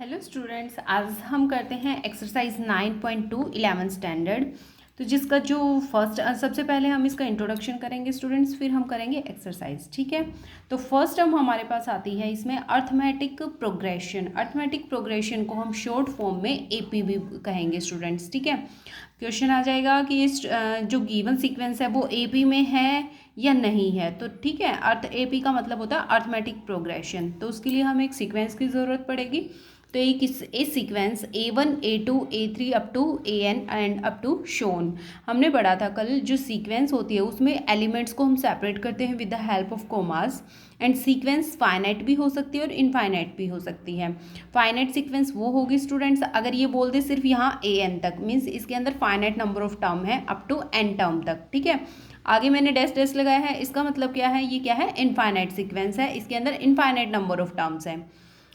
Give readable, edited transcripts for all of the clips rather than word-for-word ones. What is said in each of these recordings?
Hello students, आज हम करते हैं एक्सरसाइज 9.2 11th स्टैंडर्ड। तो जिसका जो फर्स्ट सबसे पहले हम इसका इंट्रोडक्शन करेंगे स्टूडेंट्स, फिर हम करेंगे एक्सरसाइज। ठीक है, तो फर्स्ट टर्म हमारे पास आती है इसमें अर्थमेटिक प्रोग्रेशन। अर्थमेटिक प्रोग्रेशन को हम शॉर्ट फॉर्म में एपी भी कहेंगे स्टूडेंट्स। ठीक है, क्वेश्चन आ जाएगा कि इस जो गिवन सीक्वेंस है वो एपी में है या नहीं है। तो ठीक है, अर्थ एपी का मतलब होता है अर्थमेटिक प्रोग्रेशन। तो उसके लिए हमें एक सीक्वेंस की ज़रूरत पड़ेगी। तो ये किस इस sequence A1 A2 A3 up to AN and up to shown. हमने पढ़ा था कल, जो सीक्वेंस होती है उसमें एलिमेंट्स को हम सेपरेट करते हैं with the help of commas. And sequence finite भी हो सकती है और इनफाइनाइट भी हो सकती है। फाइनाइट सीक्वेंस वो होगी स्टूडेंट्स अगर ये बोल दे सिर्फ यहाँ AN तक, मीन्स इसके अंदर फाइनाइट नंबर ऑफ टर्म है अप टू N टर्म तक। ठीक है, आगे मैंने डैश डैश लगाया है, इसका मतलब क्या है, ये क्या है, इनफाइनाइट सीक्वेंस है, इसके अंदर इनफाइनाइट नंबर ऑफ टर्म्स है।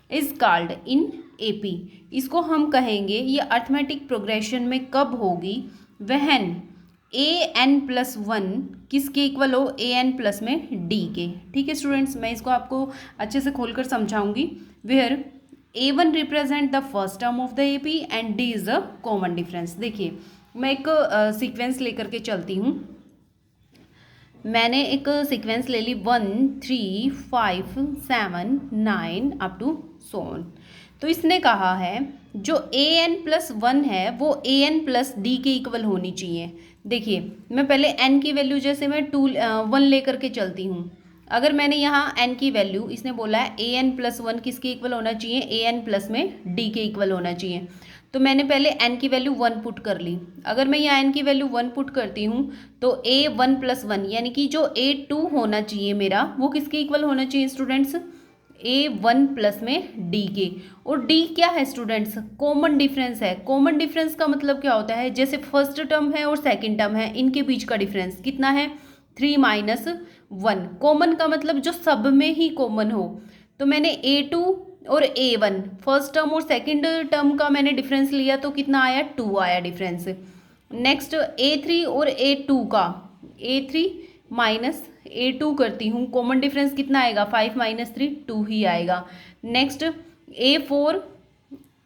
Is called in AP. इसको हम कहेंगे ये अर्थमेटिक प्रोग्रेशन में कब होगी, वहन AN+1 किसके इक्वल हो, AN प्लस में D के। ठीक है स्टूडेंट्स, मैं इसको आपको अच्छे से खोलकर समझाऊंगी। Where A1 represent the first term of the AP and D is the common difference. देखिए, मैं एक सीक्वेंस लेकर के चलती हूँ। मैंने एक सीक्वेंस ले ली 1 3 5 7 9 अप टू सोन। तो इसने कहा है जो AN+1 है वो AN+D के इक्वल होनी चाहिए। देखिए, मैं पहले n की वैल्यू, जैसे मैं 1 लेकर के चलती हूँ। अगर मैंने यहाँ n की वैल्यू, इसने बोला है AN+1 किसके इक्वल होना चाहिए, AN प्लस में D के इक्वल होना चाहिए। तो मैंने पहले n की वैल्यू 1 पुट कर ली। अगर मैं यहाँ n की वैल्यू 1 पुट करती हूँ तो A1+1 यानी कि जो A2 होना चाहिए मेरा, वो किसके इक्वल होना चाहिए स्टूडेंट्स, A1 प्लस में D के। और D क्या है स्टूडेंट्स, कॉमन डिफरेंस है। कॉमन डिफरेंस का मतलब क्या होता है, जैसे फर्स्ट टर्म है और सेकेंड टर्म है, इनके बीच का डिफरेंस कितना है, 3-1। कॉमन का मतलब जो सब में ही कॉमन हो। तो मैंने A2 और A1 फर्स्ट टर्म और सेकंड टर्म का मैंने डिफरेंस लिया तो कितना आया, 2 आया डिफरेंस। नेक्स्ट A3 और A2 का, A3 माइनस A2 करती हूँ, कॉमन डिफरेंस कितना आएगा, 5-3 2 ही आएगा। नेक्स्ट A4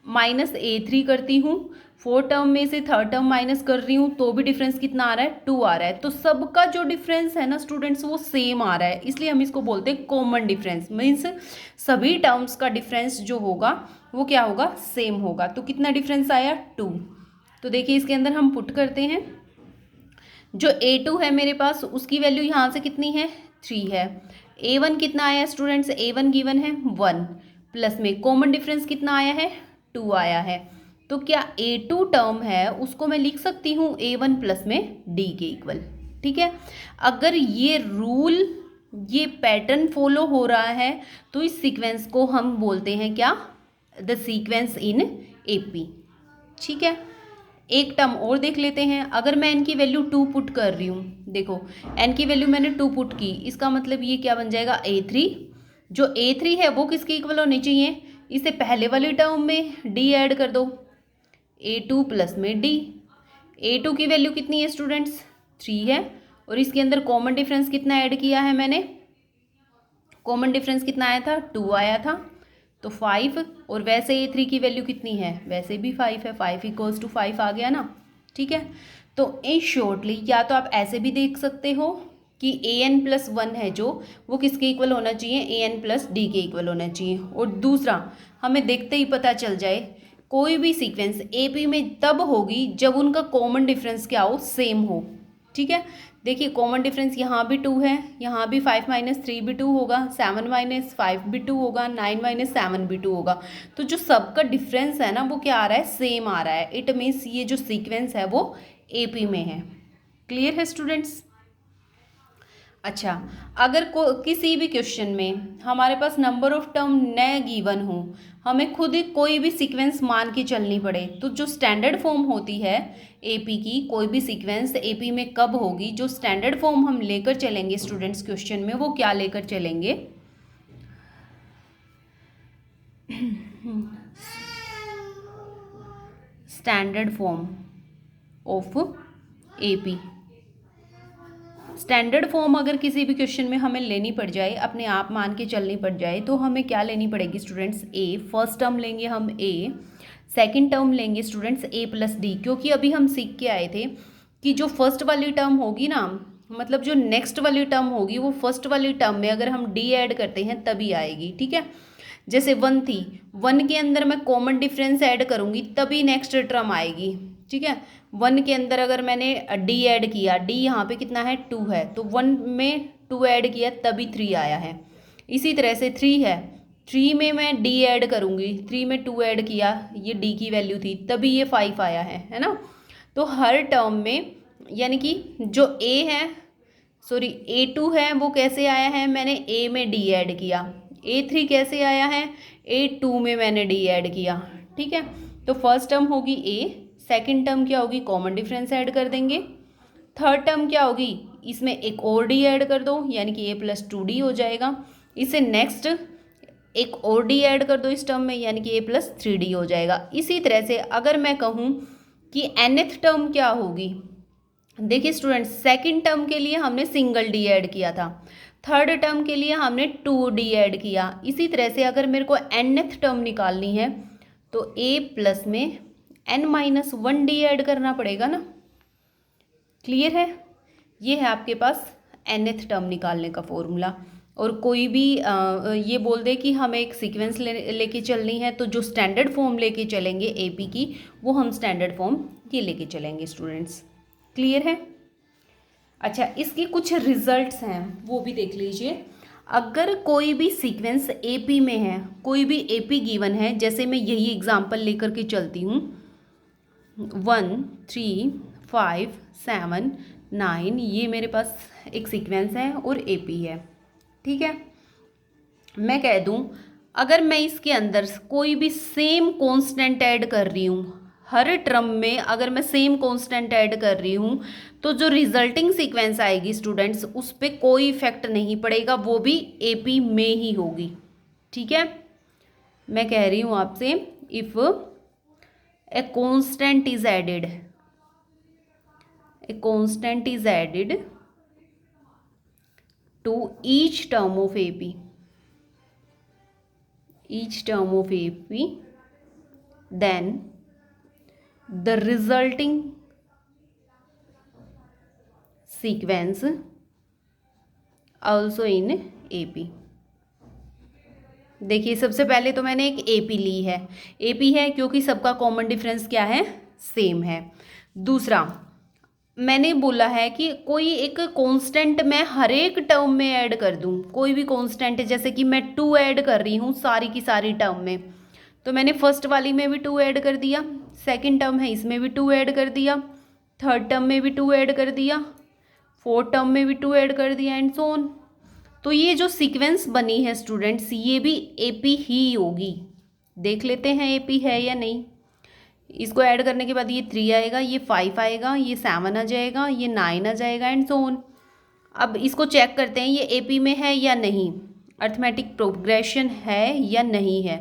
माइनस A3 करती हूँ, 4 टर्म में से थर्ड टर्म माइनस कर रही हूँ तो भी डिफरेंस कितना आ रहा है, 2 आ रहा है। तो सबका जो डिफरेंस है ना स्टूडेंट्स वो सेम आ रहा है, इसलिए हम इसको बोलते हैं कॉमन डिफरेंस। मीन्स सभी टर्म्स का डिफरेंस जो होगा वो क्या होगा, सेम होगा। तो कितना डिफरेंस आया, 2। तो देखिए इसके अंदर हम पुट करते हैं, जो A2 है मेरे पास उसकी वैल्यू यहाँ से कितनी है, 3 है। A1 कितना आया स्टूडेंट्स, A1 गिवन है 1, प्लस में कॉमन डिफरेंस कितना आया है, 2 आया है। तो क्या A2 टर्म है उसको मैं लिख सकती हूँ A1 प्लस में D के इक्वल। ठीक है, अगर ये रूल, ये पैटर्न फॉलो हो रहा है तो इस सीक्वेंस को हम बोलते हैं क्या, द सीक्वेंस इन AP। ठीक है, एक टर्म और देख लेते हैं। अगर मैं n की वैल्यू 2 पुट कर रही हूँ, देखो n की वैल्यू मैंने 2 पुट की, इसका मतलब ये क्या बन जाएगा, A3। जो A3 है वो किसके इक्वल होनी चाहिए, इसे पहले वाली टर्म में D ऐड कर दो, A2 प्लस में D। A2 की वैल्यू कितनी है स्टूडेंट्स, 3 है, और इसके अंदर कॉमन डिफरेंस कितना ऐड किया है मैंने, कॉमन डिफरेंस कितना आया था, 2 आया था, तो 5। और वैसे A3 की वैल्यू कितनी है, वैसे भी 5 है, 5 = 5 आ गया ना। ठीक है, तो इन शॉर्टली या तो आप ऐसे भी देख सकते हो कि AN+1 है जो, वो किसके इक्वल होना चाहिए, AN+D के इक्वल होना चाहिए। और दूसरा, हमें देखते ही पता चल जाए कोई भी सीक्वेंस AP में तब होगी जब उनका कॉमन डिफरेंस क्या हो, सेम हो। ठीक है, देखिए कॉमन डिफरेंस यहाँ भी 2 है, यहाँ भी 5-3 भी 2 होगा, 7-5 भी 2 होगा, 9-7 भी 2 होगा। तो जो सबका डिफरेंस है ना वो क्या आ रहा है, सेम आ रहा है। इट मीन्स ये जो सीक्वेंस है वो AP में है। क्लियर है स्टूडेंट्स। अच्छा, अगर किसी भी क्वेश्चन में हमारे पास नंबर ऑफ टर्म न गिवन हो, हमें खुद ही कोई भी सीक्वेंस मान के चलनी पड़े, तो जो स्टैंडर्ड फॉर्म होती है एपी की, कोई भी सीक्वेंस एपी में कब होगी, जो स्टैंडर्ड फॉर्म हम लेकर चलेंगे स्टूडेंट्स क्वेश्चन में, वो क्या लेकर चलेंगे, standard form of AP. Standard form अगर किसी भी क्वेश्चन में हमें लेनी पड़ जाए, अपने आप मान के चलनी पड़ जाए, तो हमें क्या लेनी पड़ेगी स्टूडेंट्स? ए। फर्स्ट टर्म लेंगे हम ए, सेकंड टर्म लेंगे स्टूडेंट्स ए प्लस डी, क्योंकि अभी हम सीख के आए थे कि जो फर्स्ट वाली टर्म होगी ना, मतलब जो नेक्स्ट वाली टर्म होगी वो फर्स्ट वाली टर्म में अगर हम डी ऐड करते हैं तभी आएगी, ठीक है। जैसे 1 थी, 1 के अंदर मैं कॉमन डिफरेंस ऐड करूँगी तभी नेक्स्ट टर्म आएगी, ठीक है। 1 के अंदर अगर मैंने डी ऐड किया, डी यहाँ पे कितना है 2 है, तो 1 में 2 ऐड किया तभी 3 आया है। इसी तरह से 3 है, 3 में मैं डी ऐड करूँगी, 3 में 2 ऐड किया, ये डी की वैल्यू थी तभी ये 5 आया है ना। तो हर टर्म में यानी कि जो ए है, सॉरी A2 है, वो कैसे आया है? मैंने ए में डी ऐड किया। A3 कैसे आया है? A2 में मैंने डी ऐड किया, ठीक है। तो फर्स्ट टर्म होगी ए, सेकंड टर्म क्या होगी? कॉमन डिफरेंस ऐड कर देंगे। थर्ड टर्म क्या होगी? इसमें एक और डी ऐड कर दो, यानी कि a + 2d हो जाएगा। इसे नेक्स्ट एक और डी ऐड कर दो इस टर्म में, यानी कि a + 3d हो जाएगा। इसी तरह से अगर मैं कहूँ कि nth टर्म क्या होगी, देखिए स्टूडेंट्स, सेकंड टर्म के लिए हमने सिंगल डी ऐड किया था, थर्ड टर्म के लिए हमने 2d ऐड किया। इसी तरह से अगर मेरे को nth टर्म निकालनी है तो a+ में n-1d ऐड करना पड़ेगा ना। क्लियर है? ये है आपके पास nth टर्म निकालने का फॉर्मूला। और कोई भी ये बोल दे कि हमें एक सीक्वेंस लेके चलनी है, तो जो स्टैंडर्ड फॉर्म लेके चलेंगे AP की, वो हम स्टैंडर्ड फॉर्म ये लेके चलेंगे स्टूडेंट्स। क्लियर है? अच्छा, इसके कुछ रिजल्ट्स हैं वो भी देख लीजिए। अगर कोई भी सीक्वेंस AP में है, कोई भी AP गिवन है, जैसे मैं यही एग्जांपल लेकर के चलती हूँ, 1 3 5 7 9, ये मेरे पास एक सीक्वेंस है और AP है, ठीक है। मैं कह दूँ अगर मैं इसके अंदर कोई भी सेम कांस्टेंट ऐड कर रही हूँ, हर टर्म में अगर मैं सेम कांस्टेंट ऐड कर रही हूँ, तो जो रिजल्टिंग सीक्वेंस आएगी स्टूडेंट्स, उस पर कोई इफेक्ट नहीं पड़ेगा, वो भी AP में ही होगी, ठीक है। मैं कह रही हूँ आपसे, if a constant is added, a constant is added to each term of AP, each term of AP, then the resulting sequence also in AP। देखिए सबसे पहले तो मैंने एक AP ली है, AP है क्योंकि सबका कॉमन डिफरेंस क्या है? सेम है। दूसरा मैंने बोला है कि कोई एक कांस्टेंट मैं हर एक टर्म में ऐड कर दूं, कोई भी कांस्टेंट, जैसे कि मैं 2 ऐड कर रही हूं सारी की सारी टर्म में, तो मैंने फर्स्ट वाली में भी 2 ऐड कर दिया, सेकंड टर्म है इसमें भी 2 ऐड कर दिया, थर्ड टर्म में भी 2 ऐड कर दिया, फोर्थ टर्म में भी 2 ऐड कर दिया, एंड सो ऑन। तो ये जो सीक्वेंस बनी है स्टूडेंट्स, ये भी AP ही होगी। देख लेते हैं AP है या नहीं। इसको ऐड करने के बाद ये 3 आएगा, ये 5 आएगा, ये 7 आ जाएगा, ये 9 आ जाएगा, एंड सो ऑन। अब इसको चेक करते हैं ये AP में है या नहीं, अर्थमेटिक प्रोग्रेशन है या नहीं है।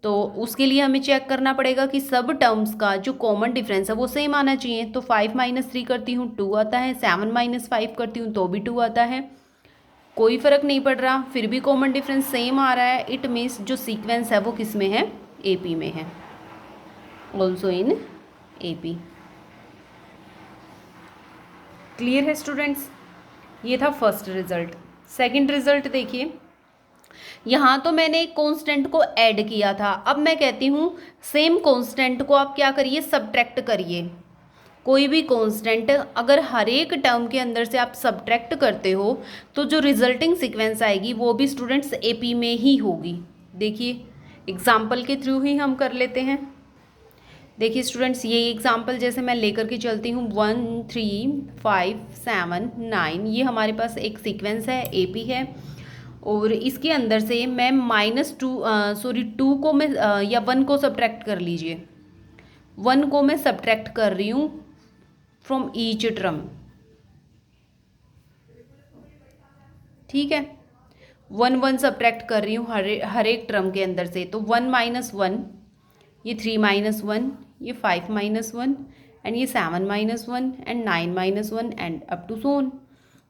तो उसके लिए हमें चेक करना पड़ेगा कि सब टर्म्स का जो कॉमन डिफरेंस है वो सेम आना चाहिए। तो 5 - 3 करती हूँ 2 आता है, 7 - 5 करती हूँ तो भी 2 आता है, कोई फ़र्क नहीं पड़ रहा, फिर भी कॉमन डिफरेंस सेम आ रहा है। इट मीन्स जो सीक्वेंस है वो किस में है? AP में है, ऑल्सो इन AP। क्लियर है स्टूडेंट्स? ये था फर्स्ट रिजल्ट। सेकंड रिजल्ट देखिए, यहाँ तो मैंने एक कांस्टेंट को ऐड किया था, अब मैं कहती हूँ सेम कांस्टेंट को आप क्या करिए? सब्ट्रैक्ट करिए। कोई भी कांस्टेंट अगर हर एक टर्म के अंदर से आप सब्ट्रैक्ट करते हो तो जो रिजल्टिंग सीक्वेंस आएगी वो भी स्टूडेंट्स AP में ही होगी। देखिए एग्जाम्पल के थ्रू ही हम कर लेते हैं। देखिए स्टूडेंट्स, ये एग्जाम्पल जैसे मैं लेकर के चलती हूँ 1 3 5 7 9, ये हमारे पास एक सीक्वेंस है, AP है, और इसके अंदर से मैं -2 को मैं या 1 को सब्ट्रैक्ट कर लीजिए, 1 को मैं सब्ट्रैक्ट कर रही हूँ फ्रॉम ईच टर्म, ठीक है। 1 1 सब्ट्रैक्ट कर रही हूँ हर एक टर्म के अंदर से, तो 1 - 1, ये 3 - 1, ये 5 - 1, एंड ये 7 - 1, and 9 - 1, and up to so on.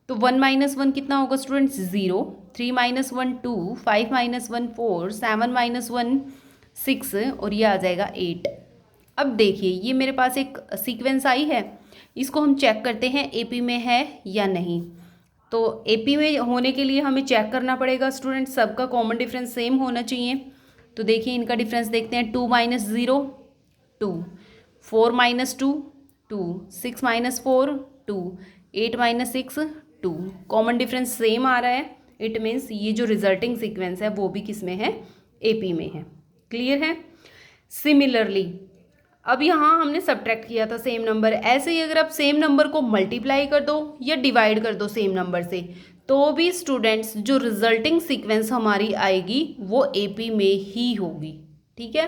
तो 1 - 1 कितना होगा स्टूडेंट्स? 0। 3 - 1 2, 5 - 1 4, 7 - 1 6 और ये आ जाएगा 8। अब देखिए ये मेरे पास एक सीक्वेंस आई है, इसको हम चेक करते हैं एपी में है या नहीं। तो एपी में होने के लिए हमें चेक करना पड़ेगा स्टूडेंट, सबका कॉमन डिफरेंस सेम होना चाहिए। तो देखिए इनका डिफरेंस देखते हैं। 2 - 0 2, 4 - 2 2, 6 - 4 2, 8 - 6 2। कॉमन डिफरेंस सेम आ रहा है, इट मीन्स ये जो रिजल्टिंग सीक्वेंस है वो भी किस में है? एपी में है। क्लियर है? सिमिलरली अब यहाँ हमने सब्ट्रैक्ट किया था सेम नंबर, ऐसे ही अगर आप सेम नंबर को मल्टीप्लाई कर दो या डिवाइड कर दो सेम नंबर से, तो भी स्टूडेंट्स जो रिजल्टिंग सीक्वेंस हमारी आएगी वो एपी में ही होगी। ठीक है,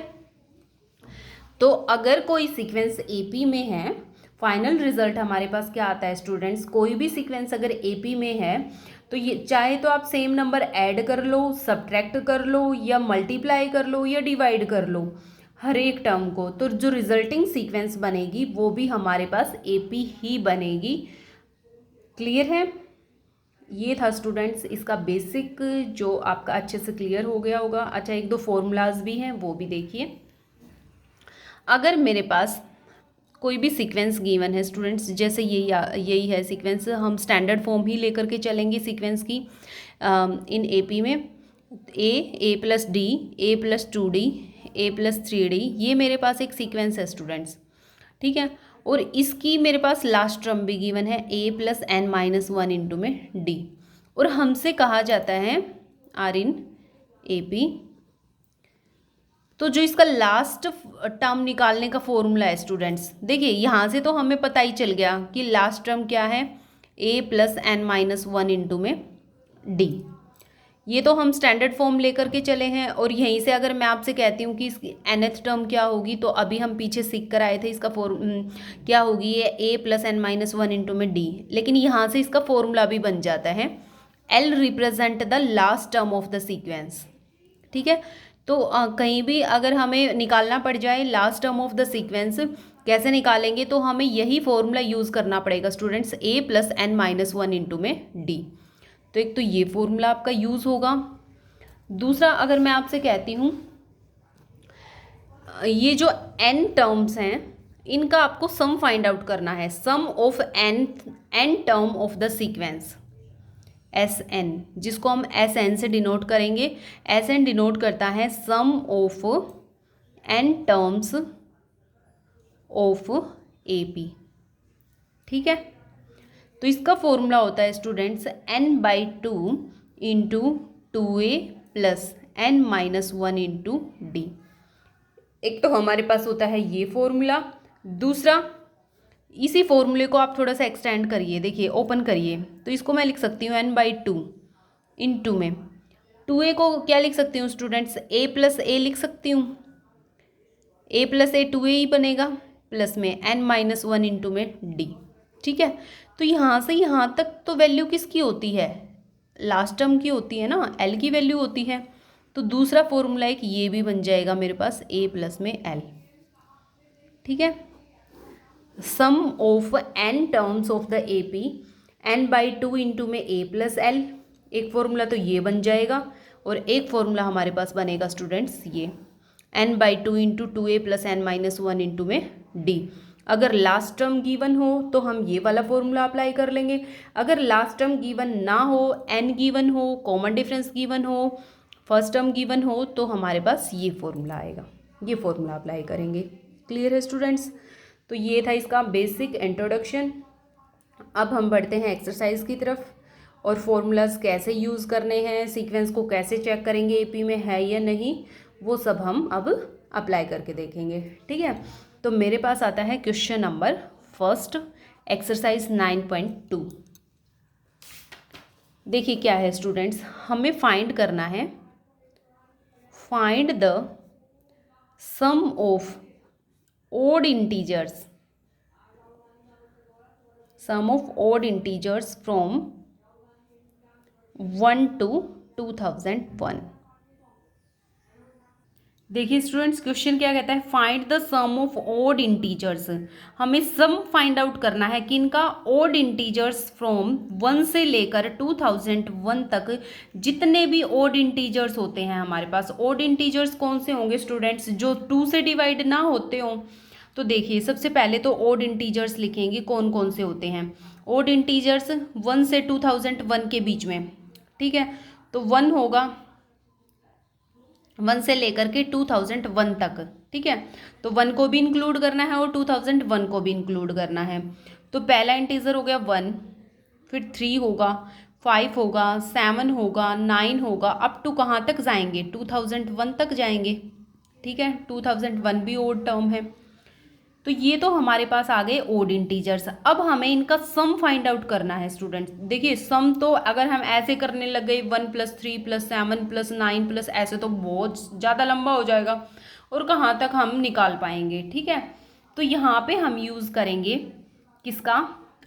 तो अगर कोई सीक्वेंस एपी में है, फाइनल रिजल्ट हमारे पास क्या आता है स्टूडेंट्स? कोई भी सीक्वेंस अगर एपी में है तो ये चाहे तो आप सेम नंबर ऐड कर लो, सब्ट्रैक्ट कर लो या मल्टीप्लाई कर लो या डिवाइड कर लो हर एक टर्म को, तो जो रिजल्टिंग सीक्वेंस बनेगी वो भी हमारे पास एपी ही बनेगी। क्लियर है? ये था स्टूडेंट्स इसका बेसिक, जो आपका अच्छे से क्लियर हो गया होगा। अच्छा, एक दो फॉर्मूलाज भी हैं वो भी देखिए। अगर मेरे पास कोई भी सीक्वेंस गिवन है स्टूडेंट्स, जैसे यही है सीक्वेंस, हम स्टैंडर्ड फॉर्म ही लेकर के चलेंगे सीक्वेंस की इन एपी में। ए plus D, A plus 2d, A plus 3d, ये मेरे पास एक सीक्वेंस है स्टूडेंट्स। ठीक है, और इसकी मेरे पास लास्ट टर्म भी गिवन है ए प्लस n - 1 इंटू में डी, और हमसे कहा जाता है आर इन ए पी। तो जो इसका लास्ट टर्म निकालने का फॉर्मूला है स्टूडेंट्स, देखिए यहाँ से तो हमें पता ही चल गया कि लास्ट टर्म क्या है, a प्लस n - 1 इंटू में d। ये तो हम स्टैंडर्ड फॉर्म लेकर के चले हैं, और यहीं से अगर मैं आपसे कहती हूँ कि इसकी nth टर्म क्या होगी, तो अभी हम पीछे सीख कर आए थे इसका क्या होगी, ये a प्लस n - 1 इंटू में d। लेकिन यहाँ से इसका फॉर्मूला भी बन जाता है L represent the last term of the sequence. ठीक है, तो कहीं भी अगर हमें निकालना पड़ जाए last term of the sequence, कैसे निकालेंगे, तो हमें यही फॉर्मूला यूज़ करना पड़ेगा students, a plus n - 1 into में d। तो एक तो ये फॉर्मूला आपका यूज़ होगा। दूसरा, अगर मैं आपसे कहती हूँ ये जो n टर्म्स हैं इनका आपको सम फाइंड आउट करना है, sum of n term of the sequence, S N, जिसको हम एस एन से डिनोट करेंगे। एस एन डिनोट करता है sum of N terms of A P. ठीक है, तो इसका फॉर्मूला होता है students n/2 into 2a plus n - 1 into D. एक तो हमारे पास होता है ये फॉर्मूला। दूसरा, इसी फॉर्मूले को आप थोड़ा सा एक्सटेंड करिए, देखिए ओपन करिए, तो इसको मैं लिख सकती हूँ n/2 इंटू में 2a को क्या लिख सकती हूँ स्टूडेंट्स, a प्लस a लिख सकती हूँ, a प्लस a 2a ही बनेगा, प्लस में n - 1 इंटू में d। ठीक है, तो यहाँ से यहाँ तक तो वैल्यू किसकी होती है, लास्ट टर्म की होती है ना, l की वैल्यू होती है। तो दूसरा फॉर्मूला एक ये भी बन जाएगा मेरे पास a प्लस में l। ठीक है, sum of n terms of the A P, n/2 into में a प्लस l, एक फॉर्मूला तो ये बन जाएगा, और एक फॉर्मूला हमारे पास बनेगा स्टूडेंट्स ये n/2 into 2a plus n - 1 into में d। अगर लास्ट टर्म गिवन हो तो हम ये वाला फॉर्मूला अप्लाई कर लेंगे, अगर लास्ट टर्म गिवन ना हो, n गिवन हो, कॉमन डिफरेंस गिवन हो, फर्स्ट टर्म गिवन हो, तो हमारे पास ये फॉर्मूला आएगा, ये फॉर्मूला अप्लाई करेंगे। क्लियर है स्टूडेंट्स? तो ये था इसका बेसिक इंट्रोडक्शन। अब हम बढ़ते हैं एक्सरसाइज की तरफ, और फॉर्मूलाज कैसे यूज़ करने हैं, सीक्वेंस को कैसे चेक करेंगे एपी में है या नहीं, वो सब हम अब अप्लाई करके देखेंगे। ठीक है, तो मेरे पास आता है क्वेश्चन नंबर फर्स्ट, एक्सरसाइज 9.2। देखिए क्या है स्टूडेंट्स, हमें फाइंड करना है, find the sum of odd integers, sum of odd integers from 1 to 2001। देखिए स्टूडेंट्स, क्वेश्चन क्या कहता है, find the sum of odd integers. हमें सम फाइंड आउट करना है कि इनका ऑड इंटीजर्स फ्रॉम 1 से लेकर 2001 तक जितने भी ऑड इंटीजर्स होते हैं हमारे पास। ऑड इंटीजर्स कौन से होंगे स्टूडेंट्स, जो 2 से डिवाइड ना होते हों। तो देखिए सबसे पहले तो ऑड इंटीजर्स लिखेंगे कौन कौन से होते हैं। ऑड इंटीजर्स 1 से 2001 के बीच में, ठीक है। तो 1 होगा 1 से लेकर के 2001 तक, ठीक है। तो 1 को भी इंक्लूड करना है और 2001 को भी इंक्लूड करना है। तो पहला इंटीजर हो गया 1, फिर 3 होगा, 5 होगा, 7 होगा, 9 होगा, अप टू कहाँ तक जाएंगे, 2001 तक जाएंगे, ठीक है। 2001 भी ओड टर्म है। तो ये तो हमारे पास आ गए ओड इंटीजर्स। अब हमें इनका सम फाइंड आउट करना है स्टूडेंट्स। देखिए सम तो अगर हम ऐसे करने लग गए 1 + 3 + 7 + 9 प्लस, ऐसे तो बहुत ज़्यादा लंबा हो जाएगा और कहाँ तक हम निकाल पाएंगे, ठीक है। तो यहाँ पे हम यूज़ करेंगे किसका,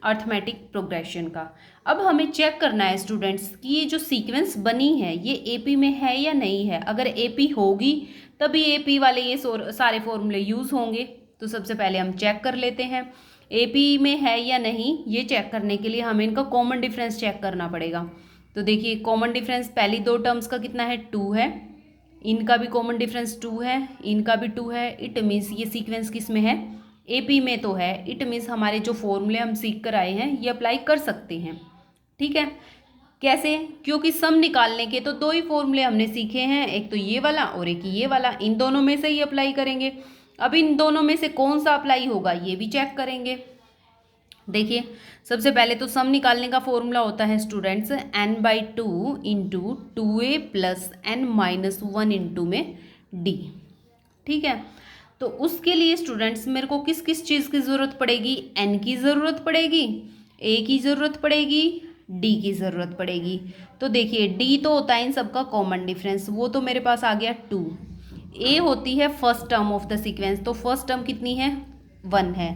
अर्थमेटिक प्रोग्रेशन का। अब हमें चेक करना है स्टूडेंट्स कि ये जो सीक्वेंस बनी है ये एपी में है या नहीं है। अगर एपी होगी तभी एपी वाले ये सारे फॉर्मूले यूज़ होंगे। तो सबसे पहले हम चेक कर लेते हैं एपी में है या नहीं। ये चेक करने के लिए हमें इनका कॉमन डिफरेंस चेक करना पड़ेगा। तो देखिए कॉमन डिफरेंस पहली 2 टर्म्स का कितना है, 2 है। इनका भी कॉमन डिफरेंस 2 है, इनका भी 2 है। इट मीन्स ये सीक्वेंस किस में है, एपी में तो है। इट मीन्स हमारे जो फॉर्मूले हम सीख कर आए हैं ये अप्लाई कर सकते हैं, ठीक है। कैसे, क्योंकि सम निकालने के तो 2 ही फॉर्मूले हमने सीखे हैं, एक तो ये वाला और एक ये वाला। इन दोनों में से ही अप्लाई करेंगे। अब इन दोनों में से कौन सा अप्लाई होगा ये भी चेक करेंगे। देखिए सबसे पहले तो सम निकालने का फॉर्मूला होता है students n/2 into 2a + n-1 into में d, ठीक है। तो उसके लिए स्टूडेंट्स मेरे को किस किस चीज़ की ज़रूरत पड़ेगी, n की ज़रूरत पड़ेगी, a की ज़रूरत पड़ेगी, d की ज़रूरत पड़ेगी। तो देखिए d तो होता है इन सबका कॉमन डिफरेंस, वो तो मेरे पास आ गया 2। ए होती है first term of the sequence, तो फर्स्ट टर्म कितनी है, 1 है।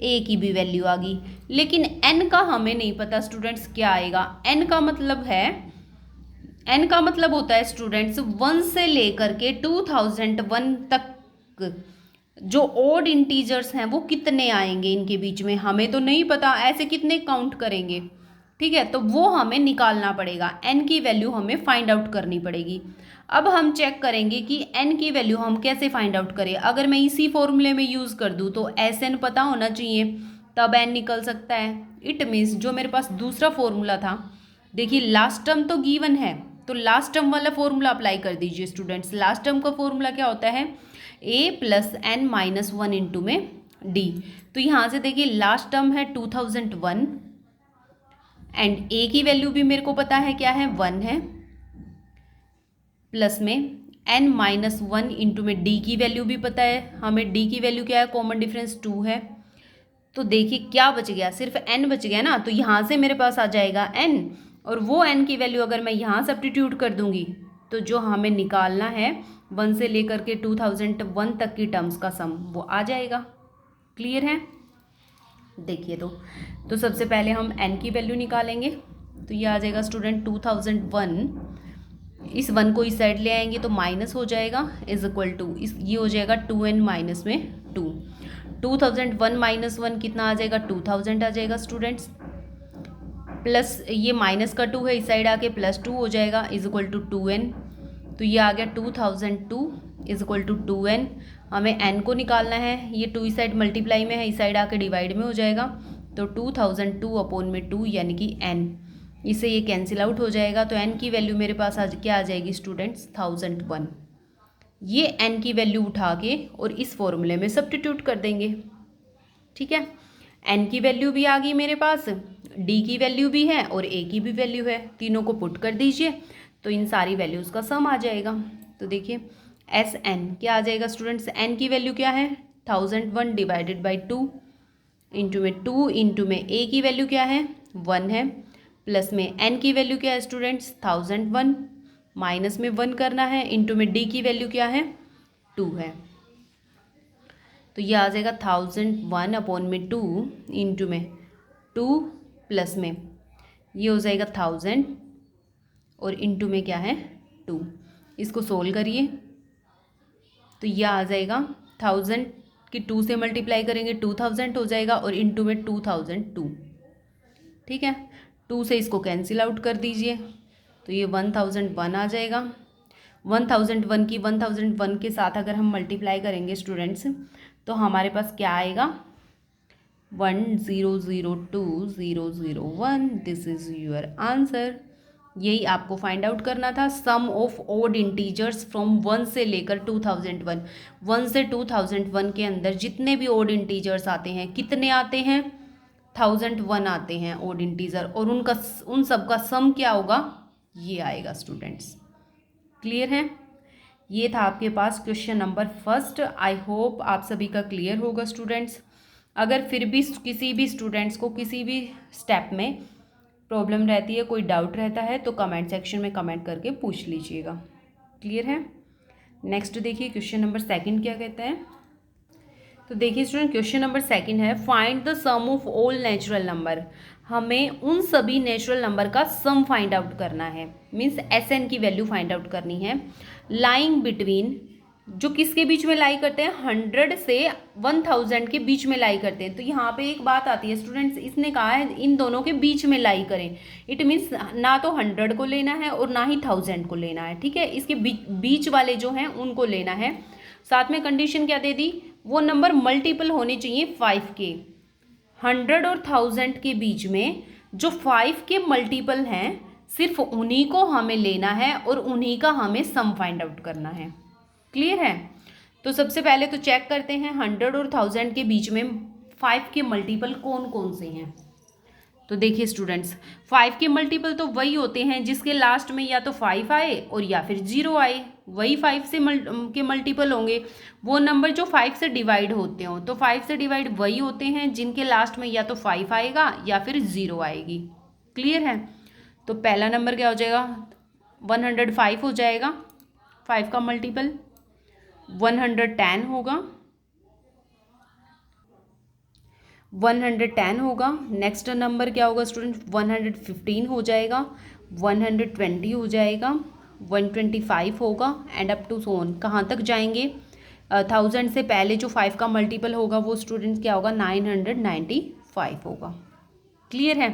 ए की भी वैल्यू आ गई। लेकिन एन का हमें नहीं पता स्टूडेंट्स क्या आएगा। एन का मतलब है, एन का मतलब होता है स्टूडेंट्स 1 से लेकर के 2001 तक जो ऑड इंटीजर्स हैं वो कितने आएंगे इनके बीच में, हमें तो नहीं पता। ऐसे कितने काउंट करेंगे, ठीक है। तो वो हमें निकालना पड़ेगा, एन की वैल्यू हमें फाइंड आउट करनी पड़ेगी। अब हम चेक करेंगे कि n की वैल्यू हम कैसे फाइंड आउट करें। अगर मैं इसी फॉर्मूले में यूज़ कर दूँ तो Sn पता होना चाहिए, तब n निकल सकता है। इट मीन्स जो मेरे पास दूसरा फॉर्मूला था, देखिए लास्ट टर्म तो गिवन है, तो लास्ट टर्म वाला फॉर्मूला अप्लाई कर दीजिए स्टूडेंट्स। लास्ट टर्म का फॉर्मूला क्या होता है, a + n-1 इंटू में d। तो यहाँ से देखिए लास्ट टर्म है 2001 एंड a की वैल्यू भी मेरे को पता है क्या है, 1 है, प्लस में n-1 इंटू में d की वैल्यू भी पता है हमें। d की वैल्यू क्या है, कॉमन डिफरेंस 2 है। तो देखिए क्या बच गया, सिर्फ n बच गया ना। तो यहाँ से मेरे पास आ जाएगा n, और वो n की वैल्यू अगर मैं यहाँ सब्स्टिट्यूट कर दूंगी तो जो हमें निकालना है 1 से लेकर के 2001 तक की टर्म्स का सम वो आ जाएगा। क्लियर है। देखिए तो सबसे पहले हम n की वैल्यू निकालेंगे। तो ये आ जाएगा स्टूडेंट 2001, इस 1 को इस साइड ले आएंगे तो माइनस हो जाएगा, इज इक्वल टू इस ये हो जाएगा 2n माइनस में 2। 2001 - 1 कितना आ जाएगा, 2000 आ जाएगा स्टूडेंट्स। प्लस ये माइनस का 2 है, इस साइड आके +2 हो जाएगा, इज इक्वल टू 2n। तो ये आ गया 2002 इज इक्वल टू 2n। हमें n को निकालना है, ये 2 इस साइड मल्टीप्लाई में है, इस साइड आके डिवाइड में हो जाएगा। तो 2002/2 यानी कि n, इससे ये कैंसिल आउट हो जाएगा। तो n की वैल्यू मेरे पास आज क्या आ जाएगी स्टूडेंट्स, 1001। ये n की वैल्यू उठा के और इस फॉर्मूले में सब्स्टिट्यूट कर देंगे, ठीक है। n की वैल्यू भी आ गई मेरे पास, d की वैल्यू भी है और a की भी वैल्यू है, तीनों को पुट कर दीजिए तो इन सारी वैल्यूज़ का सम आ जाएगा। तो देखिए Sn क्या आ जाएगा स्टूडेंट्स, n की वैल्यू क्या है 1001 डिवाइडेड बाई 2 इंटू में 2 इंटू में a की वैल्यू क्या है 1 है, प्लस में n की वैल्यू क्या है स्टूडेंट्स 1001, माइनस में 1 करना है, इंटू में d की वैल्यू क्या है 2 है। तो ये आ जाएगा 1001/2 इंटू में 2 प्लस में ये हो जाएगा 1000 और इंटू में क्या है 2। इसको सोल्व करिए तो यह आ जाएगा 1000 की 2 से मल्टीप्लाई करेंगे 2000 हो जाएगा और इनटू में 2002, ठीक है। 2 से इसको कैंसिल आउट कर दीजिए तो ये 1001 आ जाएगा। 1001 की 1001 के साथ अगर हम मल्टीप्लाई करेंगे स्टूडेंट्स तो हमारे पास क्या आएगा 1002001। This is your answer. यही आपको फाइंड आउट करना था। सम ऑफ ओड इंटीजर्स फ्रॉम 1 से लेकर 2001, 1 से 2001 के अंदर जितने भी ओड इंटीजर्स आते हैं कितने आते हैं 1001 आते हैं ओड इंटीजर, और उन सब का सम क्या होगा ये आएगा स्टूडेंट्स। क्लियर है। ये था आपके पास question number first. I hope आप सभी का क्लियर होगा स्टूडेंट्स। अगर फिर भी किसी भी स्टूडेंट्स को किसी भी स्टेप में प्रॉब्लम रहती है, कोई डाउट रहता है तो कमेंट सेक्शन में कमेंट करके पूछ लीजिएगा। क्लियर है। नेक्स्ट देखिए क्वेश्चन नंबर सेकंड क्या कहता है। तो देखिए स्टूडेंट क्वेश्चन नंबर सेकंड है find the sum of all natural number. हमें उन सभी नेचुरल नंबर का सम फाइंड आउट करना है, मीन्स SN की वैल्यू फाइंड आउट करनी है। लाइंग बिटवीन, जो किसके बीच में लाई करते हैं 100 से 1000 के बीच में लाई करते हैं। तो यहाँ पे एक बात आती है स्टूडेंट्स, इसने कहा है इन दोनों के बीच में लाई करें। इट मीन्स ना तो 100 को लेना है और ना ही 1000 को लेना है, ठीक है। इसके बीच वाले जो हैं उनको लेना है। साथ में कंडीशन क्या दे दी, वो नंबर मल्टीपल होने चाहिए 5 के। 100 और 1000 के बीच में जो 5 के मल्टीपल हैं सिर्फ उन्हीं को हमें लेना है और उन्हीं का हमें सम फाइंड आउट करना है। क्लियर है। तो सबसे पहले तो चेक करते हैं 100 और 1000 के बीच में 5 के मल्टीपल कौन कौन से हैं। तो देखिए स्टूडेंट्स 5 के मल्टीपल तो वही होते हैं जिसके लास्ट में या तो 5 आए और या फिर 0 आए, वही 5 से के मल्टीपल होंगे। वो नंबर जो 5 से डिवाइड होते हो, तो 5 से डिवाइड वही होते हैं जिनके लास्ट में या तो 5 आएगा या फिर 0 आएगी। क्लियर है। तो पहला नंबर क्या हो जाएगा 105 हो जाएगा, 5 का मल्टीपल 110 होगा, 110 होगा। नेक्स्ट नंबर क्या होगा स्टूडेंट 115 हो जाएगा, 120 हो जाएगा, 125 होगा and up to so on. कहाँ तक जाएंगे 1000 से पहले जो 5 का मल्टीपल होगा वो स्टूडेंट क्या होगा 995 होगा। क्लियर है।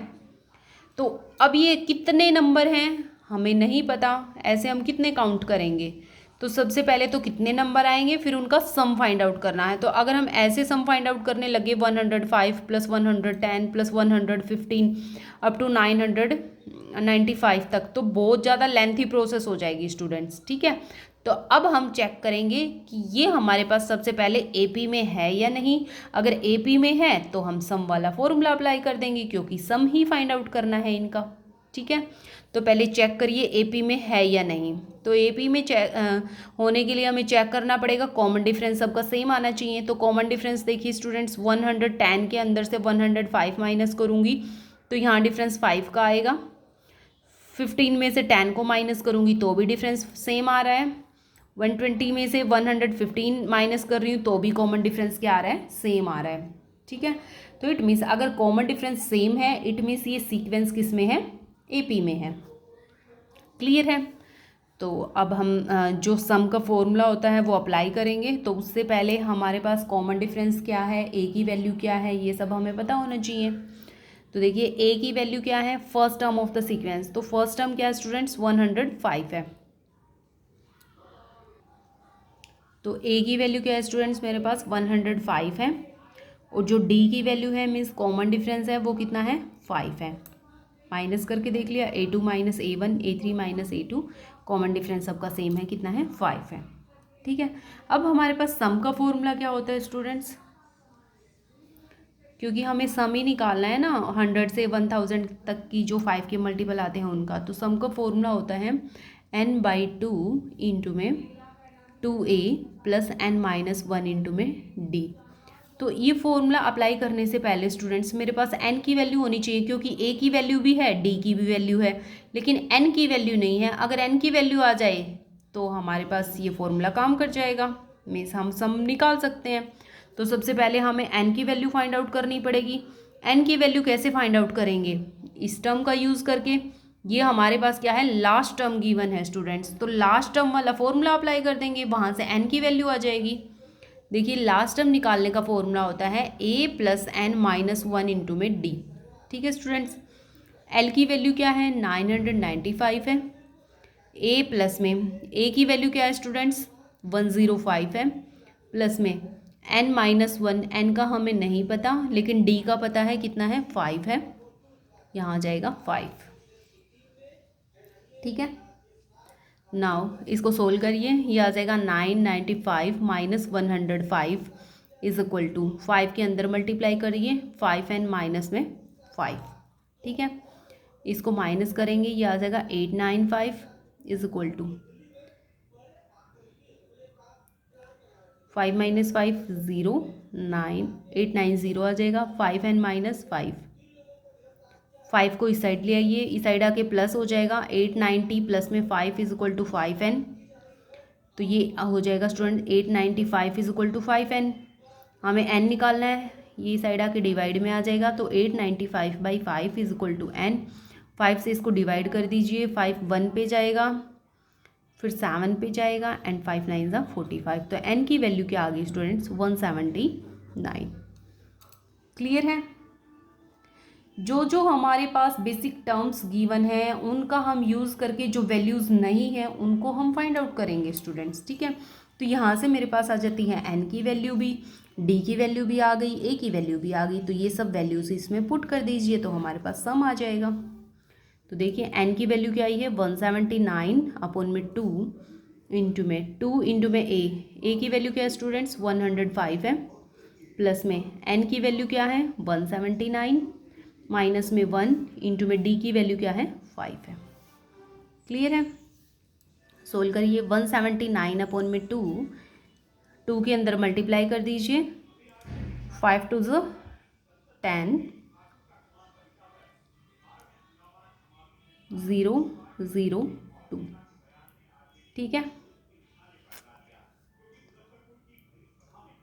तो अब ये कितने नंबर हैं हमें नहीं पता, ऐसे हम कितने काउंट करेंगे। तो सबसे पहले तो कितने नंबर आएंगे फिर उनका सम फाइंड आउट करना है। तो अगर हम ऐसे सम फाइंड आउट करने लगे 105 प्लस 110 प्लस 115 अप टू 995 तक तो बहुत ज़्यादा लेंथी प्रोसेस हो जाएगी स्टूडेंट्स, ठीक है। तो अब हम चेक करेंगे कि ये हमारे पास सबसे पहले AP में है या नहीं। अगर AP में है तो हम सम वाला फॉर्मूला अप्लाई कर देंगे क्योंकि सम ही फाइंड आउट करना है इनका, ठीक है। तो पहले चेक करिए AP में है या नहीं। तो AP में होने के लिए हमें चेक करना पड़ेगा कॉमन डिफरेंस सबका सेम आना चाहिए। तो कॉमन डिफरेंस देखिए स्टूडेंट्स 110 के अंदर से 105 माइनस करूँगी तो यहाँ डिफरेंस 5 का आएगा। 15 में से 10 को माइनस करूँगी तो भी डिफरेंस सेम आ रहा है। 120 में से 115 माइनस कर रही हूँ तो भी कॉमन डिफरेंस क्या आ रहा है सेम आ रहा है, ठीक है। तो इट मीन्स अगर कॉमन डिफरेंस सेम है इट मीन्स ये सीक्वेंस किस में है AP में है। क्लियर है। तो अब हम जो सम का फॉर्मूला होता है वो अप्लाई करेंगे। तो उससे पहले हमारे पास कॉमन डिफरेंस क्या है, A की वैल्यू क्या है, ये सब हमें पता होना चाहिए। तो देखिए A की वैल्यू क्या है first term of the sequence. तो फर्स्ट टर्म क्या है स्टूडेंट्स 105 है। तो A की वैल्यू क्या है स्टूडेंट्स मेरे पास 105 है और जो D की वैल्यू है मीन्स कॉमन डिफरेंस है वो कितना है 5 है। माइनस करके देख लिया A2 minus A1 A3 minus A2 common difference सबका सेम है कितना है 5 है, ठीक है। अब हमारे पास सम का फॉर्मूला क्या होता है स्टूडेंट्स, क्योंकि हमें सम ही निकालना है ना 100 से 1000 तक की जो 5 के मल्टीपल आते हैं उनका। तो सम का फॉर्मूला होता है n/2 इंटू में 2a प्लस n-1 इंटू में d। तो ये फॉर्मूला अप्लाई करने से पहले स्टूडेंट्स मेरे पास n की वैल्यू होनी चाहिए क्योंकि a की वैल्यू भी है d की भी वैल्यू है लेकिन n की वैल्यू नहीं है। अगर n की वैल्यू आ जाए तो हमारे पास ये फॉर्मूला काम कर जाएगा, मीन्स हम सम निकाल सकते हैं। तो सबसे पहले हमें n की वैल्यू फाइंड आउट करनी पड़ेगी। n की वैल्यू कैसे फाइंड आउट करेंगे, इस टर्म का यूज़ करके ये हमारे पास क्या है, लास्ट टर्म गिवन है स्टूडेंट्स, तो लास्ट टर्म वाला फॉर्मूला अप्लाई कर देंगे, वहाँ से n की वैल्यू आ जाएगी। देखिए लास्ट टर्म निकालने का फॉर्मूला होता है a+n-1 इंटू में d। ठीक है स्टूडेंट्स, l की वैल्यू क्या है 995 है, a प्लस में a की वैल्यू क्या है स्टूडेंट्स 105 है, प्लस में n-1, n का हमें नहीं पता लेकिन d का पता है, कितना है 5 है, यहाँ आ जाएगा 5। ठीक है, नाउ इसको सोल्व करिए, ये आ जाएगा 995 माइनस 105 इज इक्वल टू 5 के अंदर मल्टीप्लाई करिए 5n माइनस में 5। ठीक है, इसको माइनस करेंगे, ये आ जाएगा 895 इज इक्वल टू 5 माइनस 5 0, 890 आ जाएगा, 5n माइनस 5, 5 को इस साइड ले आइए, इस साइड आके प्लस हो जाएगा, 890 प्लस में 5 इज इक्वल टू 5n, तो ये हो जाएगा student 895 is equal to 5n। हमें n निकालना है, ये साइड आके डिवाइड में आ जाएगा, तो 895 by 5 is equal to n। 5 से इसको डिवाइड कर दीजिए, 5 1 पे जाएगा, फिर 7 पे जाएगा, एंड 5 9 ज़ा 45, तो n की वैल्यू क्या आ गई स्टूडेंट्स 179। क्लियर है। जो जो हमारे पास बेसिक टर्म्स गिवन है उनका हम यूज़ करके जो वैल्यूज़ नहीं है उनको हम फाइंड आउट करेंगे स्टूडेंट्स। ठीक है, तो यहाँ से मेरे पास आ जाती है n की वैल्यू भी, d की वैल्यू भी आ गई, a की वैल्यू भी आ गई, तो ये सब वैल्यूज़ इसमें पुट कर दीजिए तो हमारे पास सम आ जाएगा। तो देखिए n की वैल्यू क्या आई है 179 अपॉन में 2 इंटू में a की वैल्यू क्या है स्टूडेंट्स 105 है, प्लस में n की वैल्यू क्या है 179 माइनस में 1 इंटू में d की वैल्यू क्या है 5 है। क्लियर है, सोल्व करिए 179 अपॉन में 2 के अंदर मल्टीप्लाई कर दीजिए, 5 2 ज़ 10, 0 0 2। ठीक है,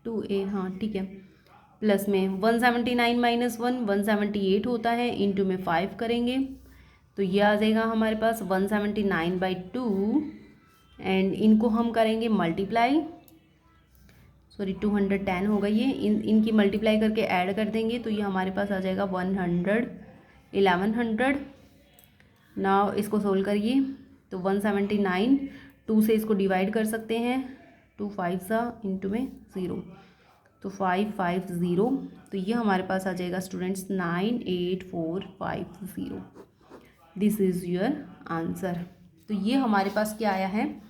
2a, हाँ ठीक है, प्लस में 179 माइनस 1 178 होता है, इंटू में 5 करेंगे तो ये आ जाएगा हमारे पास 179 बाई 2, एंड इनको हम करेंगे मल्टीप्लाई, सॉरी 210 होगा ये, इनकी मल्टीप्लाई करके ऐड कर देंगे तो ये हमारे पास आ जाएगा 1100। नाउ इसको सोल्व करिए, तो 179 2 से इसको डिवाइड कर सकते हैं, 2 5 सा इंटू में 0, तो 550, तो ये हमारे पास आ जाएगा students 98450। This is your answer. तो ये हमारे पास क्या आया है,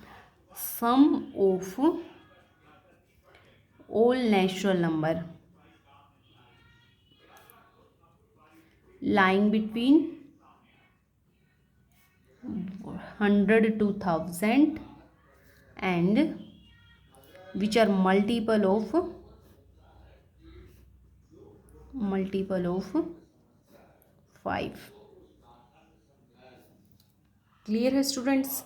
sum of all natural number lying between 100 to 1000 and which are multiple of 5। Clear है students.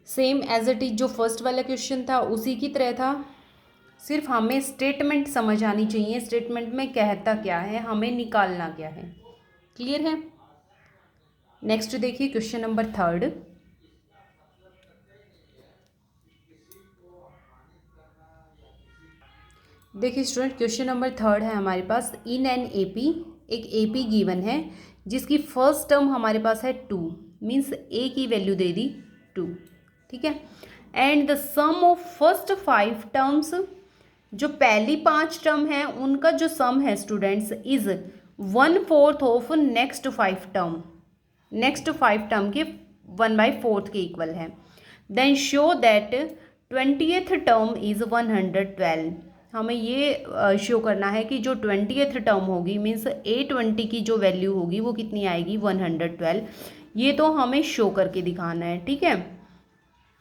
Same as it is जो फर्स्ट वाला क्वेश्चन था उसी की तरह था, सिर्फ हमें स्टेटमेंट समझ आनी चाहिए, स्टेटमेंट में कहता क्या है, हमें निकालना क्या है। क्लियर है। नेक्स्ट देखिए क्वेश्चन नंबर 3। देखिए स्टूडेंट क्वेश्चन नंबर 3 है हमारे पास, इन एन एपी, एक एपी गिवन है जिसकी फर्स्ट टर्म हमारे पास है 2, मीन्स ए की वैल्यू दे दी 2। ठीक है, and the sum of first 5 terms, जो पहली 5 टर्म है उनका जो सम है students is 1/4 of next 5 term, next 5 term के 1/4 के इक्वल है। Then show that 20th term is 112। हमें ये शो करना है कि जो 20th टर्म होगी मीन्स A20 की जो वैल्यू होगी वो कितनी आएगी 112। ये तो हमें शो करके दिखाना है। ठीक है,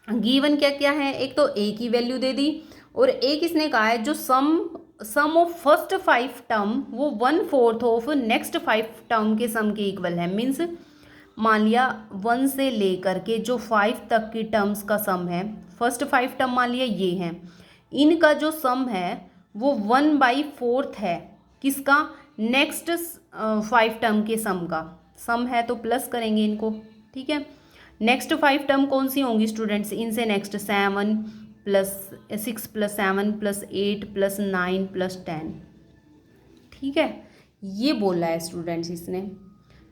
गिवन क्या क्या है, एक तो A की वैल्यू दे दी और A किसने कहा है, जो सम ऑफ फर्स्ट 5 टर्म वो 1/4 ऑफ नेक्स्ट 5 टर्म के सम के इक्वल है। मीन्स मान लिया 1 से लेकर के जो 5 तक की टर्म्स का सम है, फर्स्ट 5 टर्म मान लिया ये हैं, इनका जो सम है वो 1/4 है, किसका, नेक्स्ट 5 टर्म के सम का, सम है तो प्लस करेंगे इनको, ठीक है। नेक्स्ट 5 टर्म कौन सी होंगी स्टूडेंट्स, इनसे next 7 plus 6 plus 7 plus 8 plus 9 plus 10, ठीक है। ये बोला है स्टूडेंट्स इसने।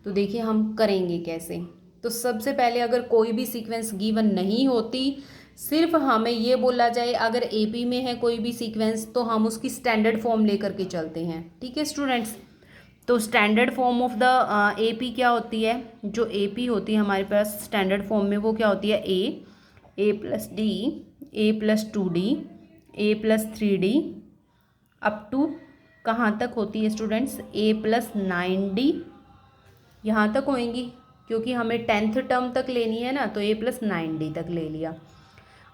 तो देखिए हम करेंगे कैसे। तो सबसे पहले अगर कोई भी सीक्वेंस गिवन नहीं होती, सिर्फ हमें ये बोला जाए अगर एपी में है कोई भी सीक्वेंस, तो हम उसकी स्टैंडर्ड फॉर्म लेकर के चलते हैं, ठीक है स्टूडेंट्स। तो standard form of the AP क्या होती है, जो एपी होती है हमारे पास स्टैंडर्ड फॉर्म में, वो क्या होती है, A plus D, A plus 2d, A plus 3d, up to कहाँ तक होती है स्टूडेंट्स, ए प्लस 9d, यहाँ तक होएंगी क्योंकि हमें 10th टर्म तक लेनी है ना, तो ए प्लस 9d तक ले लिया।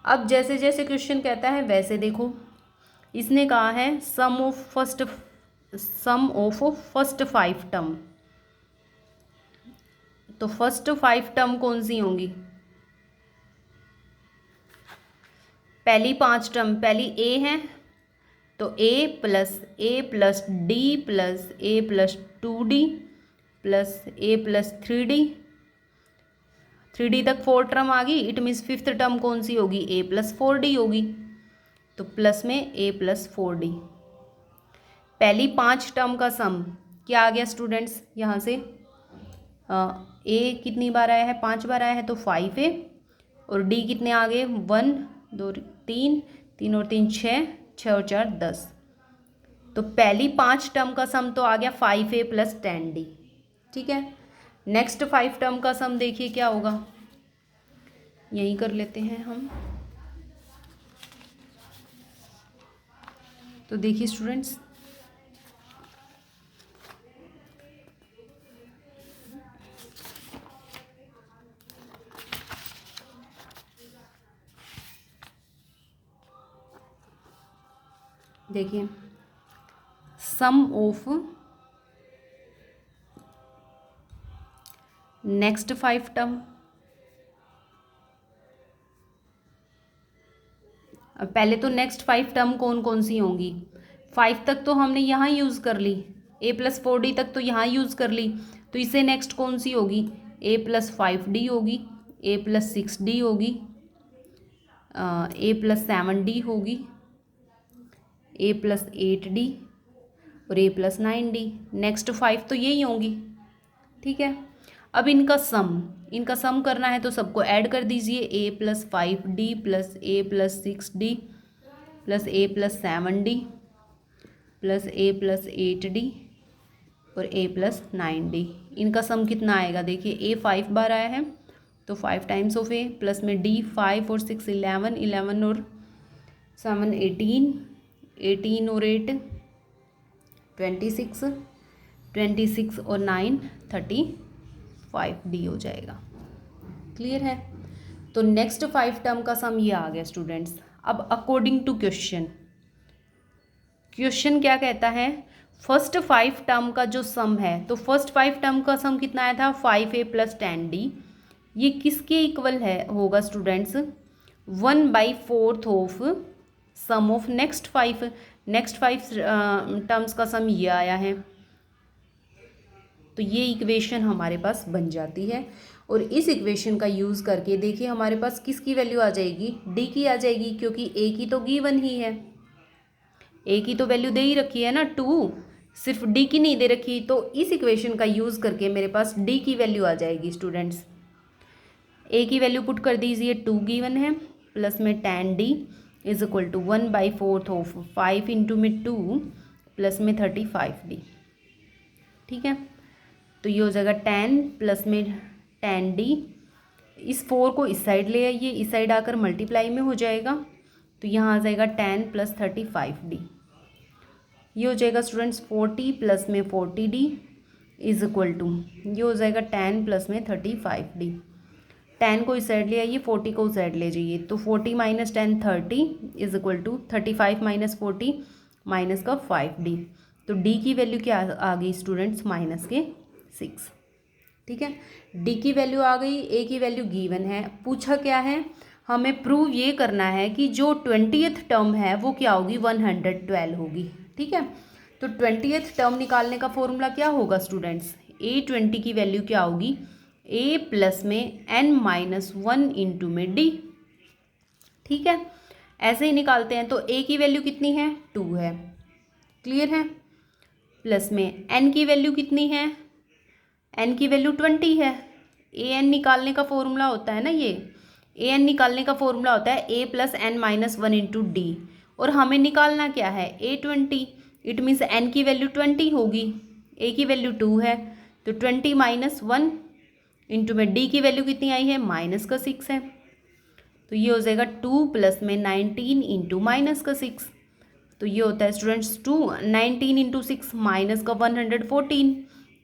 अब जैसे जैसे क्वेश्चन कहता है वैसे देखो, इसने कहा है सम ऑफ फर्स्ट 5 टर्म। तो फर्स्ट 5 टर्म कौन सी होंगी, पहली 5 टर्म, पहली ए है तो ए प्लस डी प्लस ए प्लस 2d प्लस ए प्लस 3d तक 4 टर्म आ गई। इट मीन्स 5th टर्म कौन सी होगी, ए प्लस 4d होगी। तो प्लस में ए प्लस 4d, पहली 5 टर्म का सम क्या आ गया स्टूडेंट्स, यहाँ से ए कितनी बार आया है, 5 बार आया है तो 5a, और डी कितने आ गए, 1 2 3, 3 और 3 6, 6 और 4 10। तो पहली 5 टर्म का सम तो आ गया 5a प्लस 10d, ठीक है। नेक्स्ट 5 टर्म का सम देखिए क्या होगा, यही कर लेते हैं हम। तो देखिए स्टूडेंट्स, देखिए सम ऑफ नेक्स्ट 5 टर्म, अब पहले तो नेक्स्ट 5 टर्म कौन कौन सी होंगी, 5 तक तो हमने यहाँ यूज़ कर ली, ए प्लस 4d तक तो यहाँ यूज़ कर ली। तो इसे नेक्स्ट कौन सी होगी, ए प्लस 5d होगी, ए प्लस 6d होगी, ए प्लस 7d होगी, ए प्लस 8d और ए प्लस 9d। नेक्स्ट 5 तो यही होंगी, ठीक है। अब इनका सम करना है तो सबको ऐड कर दीजिए, ए प्लस 5d प्लस ए प्लस 6d प्लस ए प्लस 7d प्लस ए प्लस 8d और ए प्लस 9d। इनका सम कितना आएगा, देखिए ए 5 बार आया है तो 5 टाइम्स ऑफ ए, प्लस में डी 5 और 6 11, 11 और 7 18, 18 और 8 26, 26 और 9 35d हो जाएगा। क्लियर है। तो नेक्स्ट 5 टर्म का सम ये आ गया स्टूडेंट्स। अब अकॉर्डिंग टू क्वेश्चन क्या कहता है, फर्स्ट 5 टर्म का जो सम है, तो फर्स्ट 5 टर्म का सम कितना आया था 5a प्लस 10d। ये किसके इक्वल है होगा students, 1/4 of sum of next 5 terms का सम ये आया है। तो ये इक्वेशन हमारे पास बन जाती है, और इस इक्वेशन का यूज़ करके देखिए हमारे पास किसकी वैल्यू आ जाएगी, डी की आ जाएगी, क्योंकि ए की तो गिवन ही है, ए की तो वैल्यू दे ही रखी है ना 2, सिर्फ डी की नहीं दे रखी। तो इस इक्वेशन का यूज़ करके मेरे पास डी की वैल्यू आ जाएगी स्टूडेंट्स। ए की वैल्यू पुट कर दीजिए, 2 गिवन है, प्लस में 10d is equal to 1/4 of 5 into में 2 प्लस में 35d, ठीक है। तो ये हो जाएगा 10 प्लस में 10d, इस 4 को इस साइड ले आइए, इस साइड आकर मल्टीप्लाई में हो जाएगा, तो यहाँ आ जाएगा 10 प्लस 35d। ये हो जाएगा स्टूडेंट्स 40 प्लस में 40d इज इक्वल टू, ये हो जाएगा 10 प्लस में 35d। 10 को इस साइड ले आइए, 40 को उस साइड ले जाइए, तो 40 minus 10 30 is equal to 35 minus 40 minus का 5d। तो d की वैल्यू क्या आ गई स्टूडेंट्स, माइनस के 6, ठीक है। डी की वैल्यू आ गई, ए की वैल्यू गिवन है। पूछा क्या है, हमें प्रूव ये करना है कि जो 20th टर्म है वो क्या होगी, 112 होगी, ठीक है। तो 20th टर्म निकालने का फॉर्मूला क्या होगा स्टूडेंट्स, A20 की वैल्यू क्या होगी, A प्लस में n-1 इंटू में D। ठीक है, ऐसे ही निकालते हैं। तो A की वैल्यू कितनी है, 2 है, क्लियर है। प्लस में n की वैल्यू कितनी है, n की वैल्यू 20 है। an निकालने का फॉर्मूला होता है ना, ये an निकालने का फॉर्मूला होता है a plus n-1 into D, और हमें निकालना क्या है, A20। इट मीन्स n की वैल्यू 20 होगी, a की वैल्यू 2 है, तो 20-1 इंटू में d की वैल्यू कितनी आई है, -6 है। तो ये हो जाएगा 2 प्लस में 19 इंटू -6। तो ये होता है स्टूडेंट्स 19 इंटू 6 माइनस का 114।